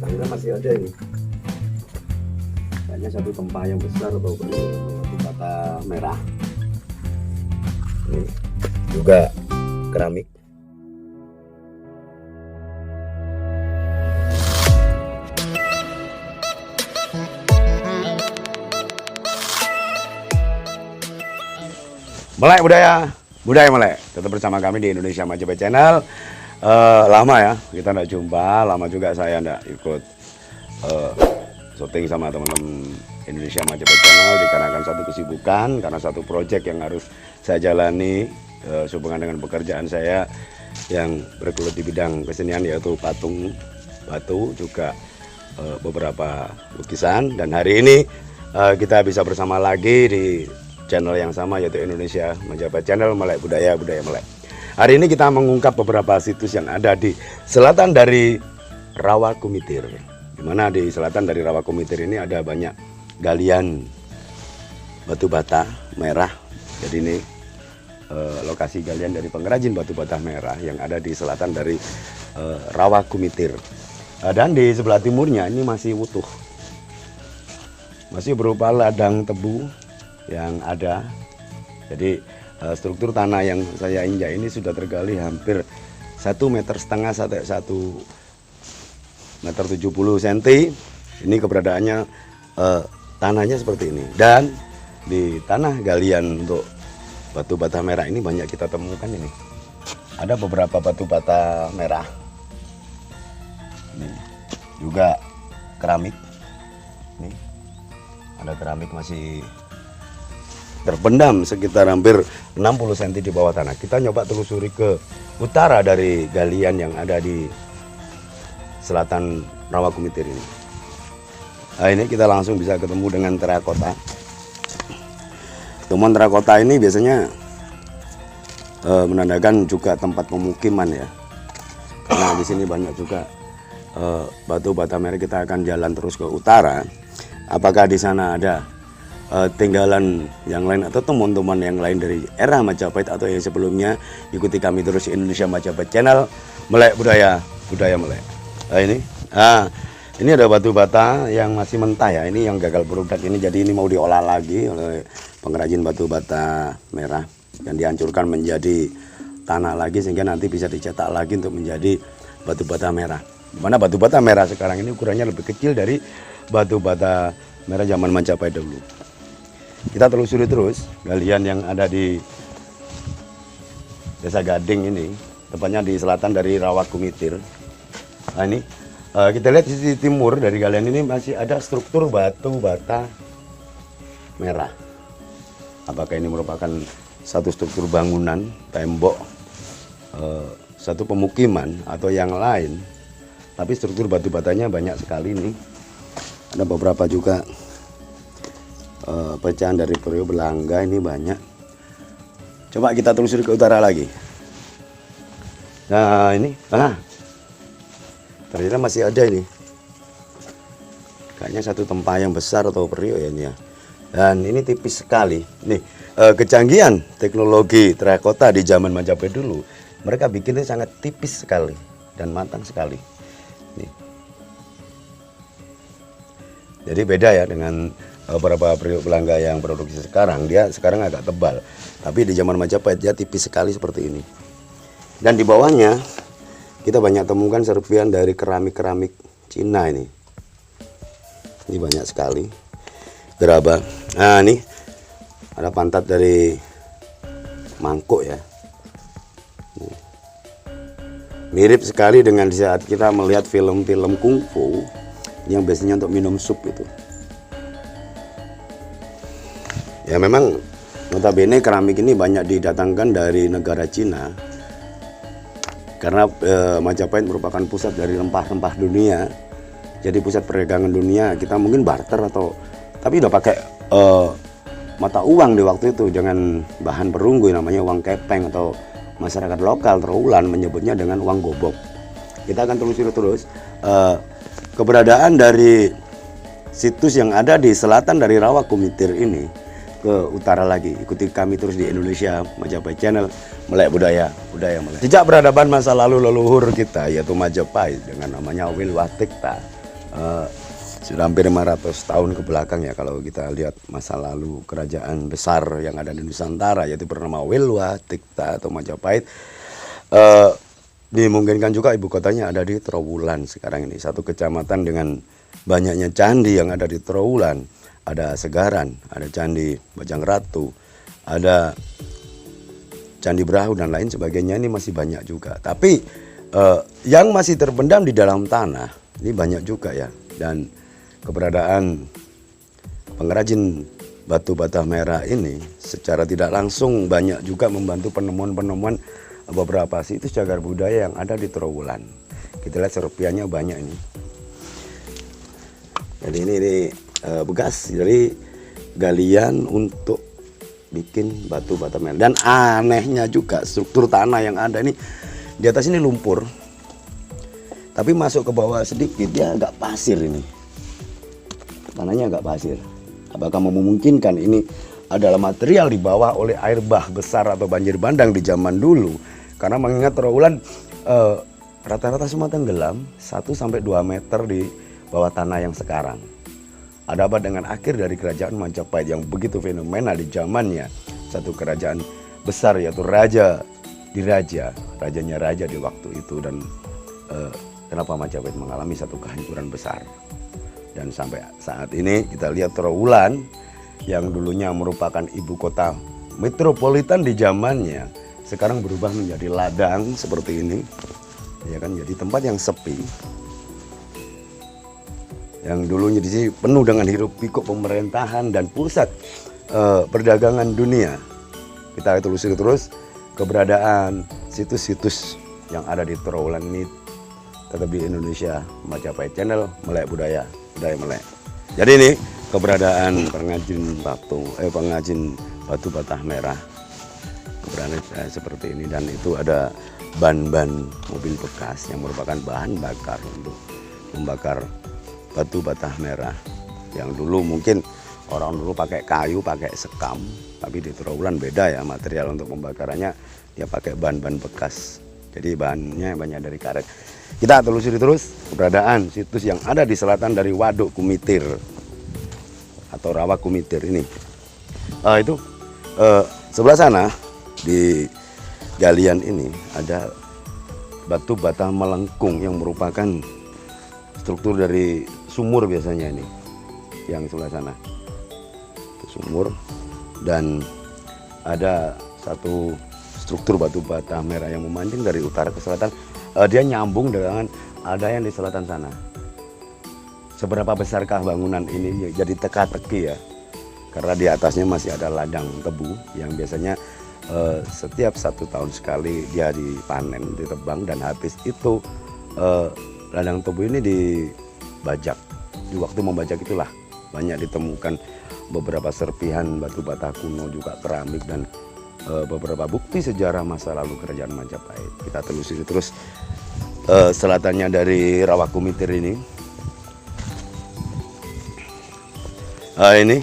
Kayaknya masih ada ini. Kayaknya satu tempat yang besar atau batu bata merah. Ini juga keramik. Melek budaya melek. Tetap bersama kami di Indonesia Majapahit Channel. Lama ya kita nggak jumpa, lama juga saya nggak ikut syuting sama teman-teman Indonesia Majapahit Channel dikarenakan satu kesibukan, karena satu proyek yang harus saya jalani sehubungan dengan pekerjaan saya yang bergelut di bidang kesenian, yaitu patung batu, juga beberapa lukisan. Dan hari ini kita bisa bersama lagi di channel yang sama, yaitu Indonesia Majapahit Channel, Melek Budaya Melek. Hari ini kita mengungkap beberapa situs yang ada di selatan dari Rawa Kumitir. Di mana di selatan dari Rawa Kumitir ini ada banyak galian batu bata merah. Jadi ini lokasi galian dari pengrajin batu bata merah yang ada di selatan dari Rawa Kumitir. Dan di sebelah timurnya ini masih utuh, masih berupa ladang tebu yang ada. Jadi struktur tanah yang saya injak ini sudah tergali hampir 1,5 meter sampai 1,70 meter. Ini keberadaannya tanahnya seperti ini. Dan di tanah galian untuk batu bata merah ini banyak kita temukan ini. Ada beberapa batu bata merah. Ini juga keramik. Nih, ada keramik masih terpendam sekitar hampir 60 cm di bawah tanah. Kita nyoba telusuri ke utara dari galian yang ada di selatan Rawa Kumitir ini. Nah, ini kita langsung bisa ketemu dengan terakota. Temuan terakota ini biasanya menandakan juga tempat pemukiman ya. Karena di sini banyak juga batu bata merah. Kita akan jalan terus ke utara. Apakah di sana ada tinggalan yang lain atau teman-teman yang lain dari era Majapahit atau yang sebelumnya? Ikuti kami terus Indonesia Majapahit Channel, Melek Budaya Melek. Ini ada batu bata yang masih mentah ya. Ini yang gagal produk ini, jadi ini mau diolah lagi oleh pengrajin batu bata merah dan dihancurkan menjadi tanah lagi sehingga nanti bisa dicetak lagi untuk menjadi batu bata merah. Dimana batu bata merah sekarang ini ukurannya lebih kecil dari batu bata merah zaman Majapahit dulu. Kita telusuri terus galian yang ada di Desa Gading ini, tepatnya di selatan dari Rawa Kumitir. Nah ini kita lihat di sisi timur dari galian ini masih ada struktur batu bata merah. Apakah ini merupakan satu struktur bangunan, tembok, satu pemukiman atau yang lain? Tapi struktur batu batanya banyak sekali nih. Ada beberapa juga pecahan dari periode Belanga, ini banyak. Coba kita telusuri ke utara lagi. Nah ini, ternyata masih ada ini. Kayaknya satu tempat yang besar atau periode ya ini ya. Dan ini tipis sekali. Nih kecanggihan teknologi terakota di zaman Majapahit dulu, mereka bikinnya sangat tipis sekali dan matang sekali. Nih. Jadi beda ya dengan beberapa periuk Belanga yang produksi sekarang. Dia sekarang agak tebal, tapi di zaman Majapahit dia tipis sekali seperti ini. Dan di bawahnya kita banyak temukan serpihan dari keramik Cina ini. Ini banyak sekali gerabah. Nah ini ada pantat dari mangkuk ya. Mirip sekali dengan saat kita melihat film-film kungfu yang biasanya untuk minum sup itu. Ya memang notabene keramik ini banyak didatangkan dari negara Cina karena Majapahit merupakan pusat dari rempah-rempah dunia. Jadi pusat perdagangan dunia. Kita mungkin barter atau tapi udah pakai mata uang di waktu itu, jangan bahan perunggu namanya uang kepeng, atau masyarakat lokal Trowulan menyebutnya dengan uang gobok. Kita akan telusuri terus keberadaan dari situs yang ada di selatan dari Rawa Kumitir ini ke utara lagi. Ikuti kami terus di Indonesia Majapahit Channel, Melek Budaya Melek. Sejak peradaban masa lalu leluhur kita, yaitu Majapahit dengan namanya Wilwatikta, Eh, sudah hampir 500 tahun ke belakang ya kalau kita lihat masa lalu kerajaan besar yang ada di Nusantara, yaitu bernama Welwa, Tikta atau Majapahit. Eh, Dimungkinkan juga ibu kotanya ada di Trowulan sekarang ini, satu kecamatan dengan banyaknya candi yang ada di Trowulan. Ada Segaran, ada Candi Bajang Ratu, ada Candi Brahu dan lain sebagainya, ini masih banyak juga. Tapi yang masih terpendam di dalam tanah ini banyak juga ya. Dan keberadaan pengrajin batu bata merah ini secara tidak langsung banyak juga membantu penemuan-penemuan beberapa situs cagar budaya yang ada di Trowulan. Kita lihat serpiannya banyak ini. Jadi ini bekas dari galian untuk bikin batu bata merah. Dan anehnya juga struktur tanah yang ada ini, di atas ini lumpur, tapi masuk ke bawah sedikit dia agak pasir ini. Tanahnya agak pasir. Apakah memungkinkan ini adalah material dibawa oleh air bah besar atau banjir bandang di zaman dulu? Karena mengingat Trowulan rata-rata semua tenggelam 1-2 meter di bawah tanah yang sekarang. Ada apa dengan akhir dari kerajaan Majapahit yang begitu fenomenal di zamannya, satu kerajaan besar yaitu rajanya raja di waktu itu. Dan kenapa Majapahit mengalami satu kehancuran besar. Dan sampai saat ini kita lihat Trowulan yang dulunya merupakan ibu kota metropolitan di zamannya, sekarang berubah menjadi ladang seperti ini, ya kan, jadi tempat yang sepi. Yang dulunya di sini penuh dengan hiruk pikuk pemerintahan dan pusat perdagangan dunia. Kita telusuri terus keberadaan situs-situs yang ada di Trowulan ini. Tetap di Indonesia Majapahit Channel, Melek Budaya Melek. Jadi ini keberadaan pengrajin batu bata merah, keberadaan seperti ini. Dan itu ada ban-ban mobil bekas yang merupakan bahan bakar untuk membakar batu bata merah. Yang dulu mungkin orang dulu pakai kayu, pakai sekam, tapi di Trowulan beda ya material untuk pembakarannya, dia pakai ban-ban bekas. Jadi bahannya banyak dari karet. Kita telusuri terus keberadaan situs yang ada di selatan dari Waduk Kumitir atau Rawa Kumitir ini. Itu sebelah sana di galian ini ada batu bata melengkung yang merupakan struktur dari sumur biasanya ini. Yang sebelah sana itu sumur, dan ada satu struktur batu bata merah yang memancing dari utara ke selatan. Dia nyambung dengan ada yang di selatan sana. Seberapa besarkah bangunan ini? Jadi teka-teki ya, karena di atasnya masih ada ladang tebu yang biasanya setiap 1 tahun sekali dia dipanen, ditebang, dan habis itu ladang tebu ini dibajak. Di waktu membajak itulah banyak ditemukan beberapa serpihan batu bata kuno, juga keramik, dan beberapa bukti sejarah masa lalu kerajaan Majapahit. Kita telusuri terus selatannya dari Rawa Kumitir ini. Ini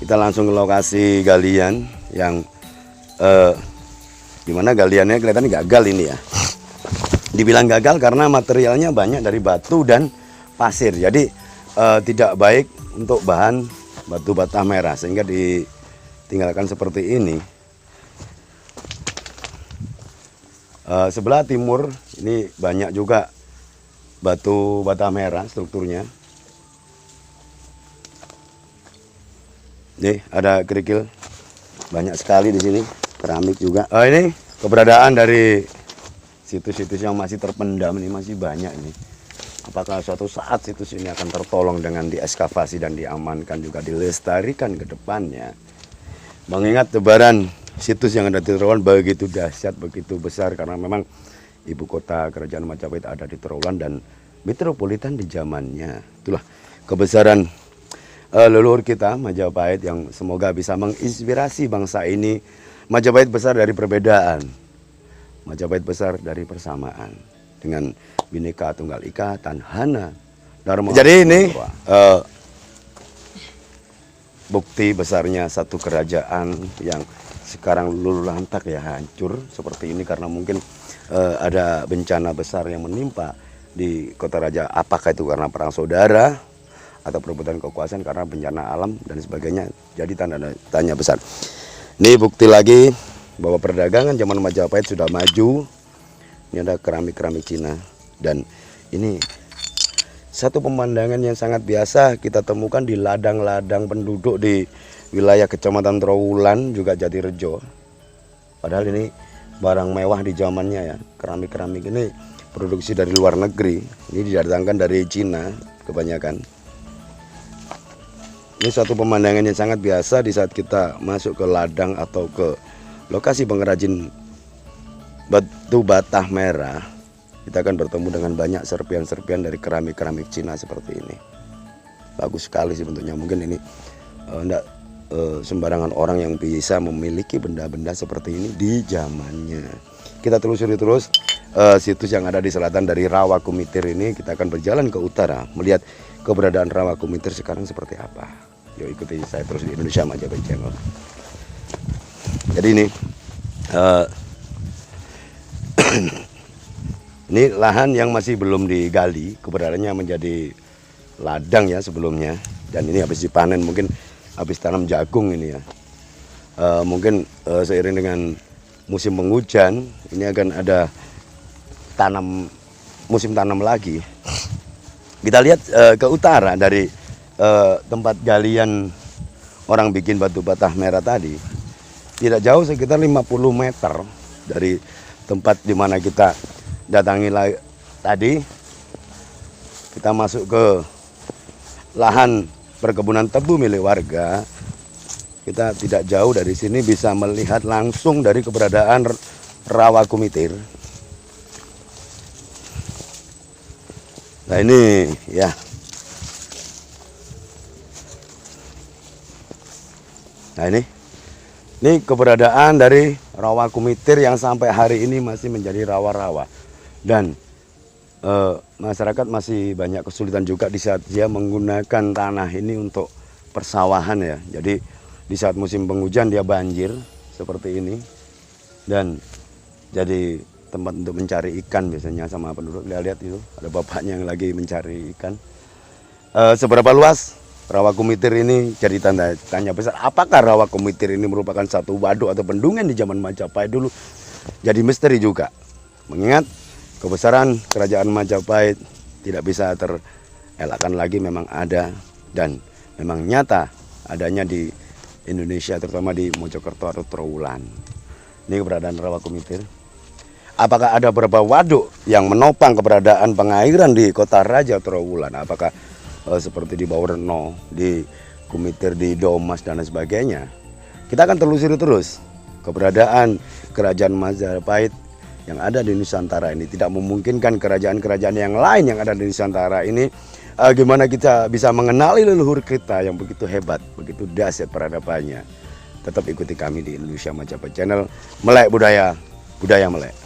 kita langsung ke lokasi galian yang dimana galiannya kelihatan gagal ini ya. Dibilang gagal karena materialnya banyak dari batu dan pasir, jadi tidak baik untuk bahan batu bata merah, sehingga ditinggalkan seperti ini. Sebelah timur ini banyak juga batu bata merah strukturnya. Nih ada kerikil banyak sekali di sini, keramik juga. Ini keberadaan dari situs-situs yang masih terpendam ini masih banyak ini. Apakah suatu saat situs ini akan tertolong dengan diekskavasi dan diamankan, juga dilestarikan ke depannya? Mengingat tebaran situs yang ada di Trowulan begitu dahsyat, begitu besar, karena memang ibu kota kerajaan Majapahit ada di Trowulan dan metropolitan di zamannya. Itulah kebesaran leluhur kita Majapahit yang semoga bisa menginspirasi bangsa ini. Majapahit besar dari perbedaan, Majapahit besar dari persamaan, dengan Bhinneka Tunggal Ika Tanhana Dharma. Jadi ini bukti besarnya satu kerajaan yang sekarang luluh lantak ya, hancur seperti ini karena mungkin ada bencana besar yang menimpa di Kota Raja. Apakah itu karena perang saudara atau perebutan kekuasaan karena bencana alam dan sebagainya? Jadi tanda tanya besar. Ini bukti lagi bahwa perdagangan zaman Majapahit sudah maju. Ini ada keramik-keramik Cina, dan ini satu pemandangan yang sangat biasa kita temukan di ladang-ladang penduduk di wilayah Kecamatan Trowulan juga Jatirejo. Padahal ini barang mewah di zamannya ya. Keramik-keramik ini produksi dari luar negeri. Ini didatangkan dari Cina kebanyakan. Ini suatu pemandangan yang sangat biasa di saat kita masuk ke ladang atau ke lokasi pengrajin batu bata merah. Kita akan bertemu dengan banyak serpian-serpian dari keramik-keramik Cina seperti ini. Bagus sekali sih bentuknya. Mungkin ini enggak sembarangan orang yang bisa memiliki benda-benda seperti ini di zamannya. Kita telusuri terus situs yang ada di selatan dari Rawa Kumitir ini. Kita akan berjalan ke utara melihat keberadaan Rawa Kumitir sekarang seperti apa. Yuk ikuti saya terus di Indonesia Majapahit Channel. Jadi ini ini lahan yang masih belum digali, keberadaannya menjadi ladang ya sebelumnya. Dan ini habis dipanen, mungkin habis tanam jagung ini ya. Mungkin seiring dengan musim penghujan ini akan ada musim tanam lagi. Kita lihat ke utara dari tempat galian orang bikin batu bata merah tadi, tidak jauh, sekitar 50 meter dari tempat di mana kita datangi tadi. Kita masuk ke lahan perkebunan tebu milik warga. Kita tidak jauh dari sini bisa melihat langsung dari keberadaan Rawa Kumitir. Nah ini ya, nah ini keberadaan dari Rawa Kumitir yang sampai hari ini masih menjadi rawa-rawa. Dan masyarakat masih banyak kesulitan juga di saat dia menggunakan tanah ini untuk persawahan ya. Jadi di saat musim penghujan dia banjir seperti ini, dan jadi tempat untuk mencari ikan biasanya sama penduduk. Lihat itu ada bapaknya yang lagi mencari ikan. Seberapa luas Rawa Kumitir ini jadi tanya besar. Apakah Rawa Kumitir ini merupakan satu waduk atau bendungan di zaman Majapahit dulu? Jadi misteri juga. Mengingat kebesaran kerajaan Majapahit tidak bisa terelakkan lagi, memang ada dan memang nyata adanya di Indonesia, terutama di Mojokerto atau Trowulan. Ini keberadaan Rawa Kumitir. Apakah ada beberapa waduk yang menopang keberadaan pengairan di Kota Raja Trowulan? Apakah seperti di Baureno, di Kumitir, di Domas dan lain sebagainya? Kita akan telusuri terus keberadaan kerajaan Majapahit yang ada di Nusantara ini. Tidak memungkinkan kerajaan-kerajaan yang lain yang ada di Nusantara ini. Gimana kita bisa mengenali leluhur kita yang begitu hebat, begitu dahsyat peradabannya? Tetap ikuti kami di Indonesia Majapahit Channel. Melek budaya, budaya melek.